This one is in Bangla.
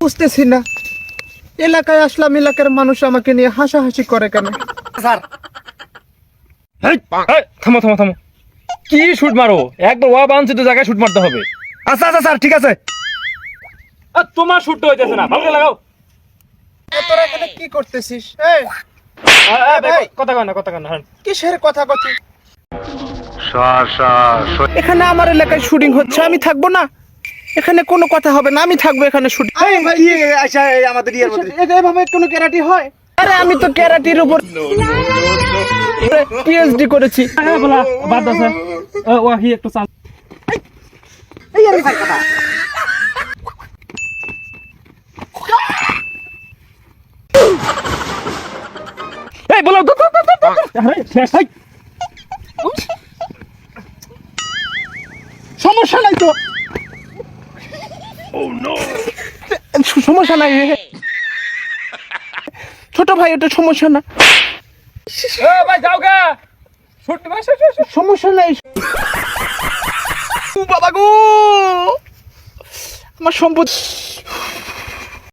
বুঝতেছি না এলাকায় আসলাম, এলাকার মানুষ আমাকে নিয়ে হাসাহাসি করে কেন? স্যার থামো থামো থামো, কি শুট মারো? একবার বাঞ্ছিত জায়গায় শুট মারতে হবে। আচ্ছা আচ্ছা স্যার ঠিক আছে। তোমার শুট হইতেছে না, ভালো করে লাগাও। তোরা এখানে কি করতেছিস? কথা কয় না, কথা কয় না। কিসের কথা কথা? এখানে আমার এলাকায় শুটিং হচ্ছে, আমি থাকবো না? এখানে কোনো কথা হবে না, আমি থাকবো এখানে শুটিং। আচ্ছা আমাদের ইয়ের মধ্যে এভাবে কোনো ক্যারাটি হয়? আরে আমি তো ক্যারাটির উপর পিএইচডি করেছি। বাদ দাও স্যার, ওয়াহি একটু চাল। এই আর স্যার কথা। এই বলো তো আরে শেষ ভাই, সমস্যা নাই তো। সমস্যা নাই ছোট ভাই, ওটা সমস্যা না। ভাই যাও গা, শুট ভাই সমস্যা নাই। বাবা গো, আমার সম্পদ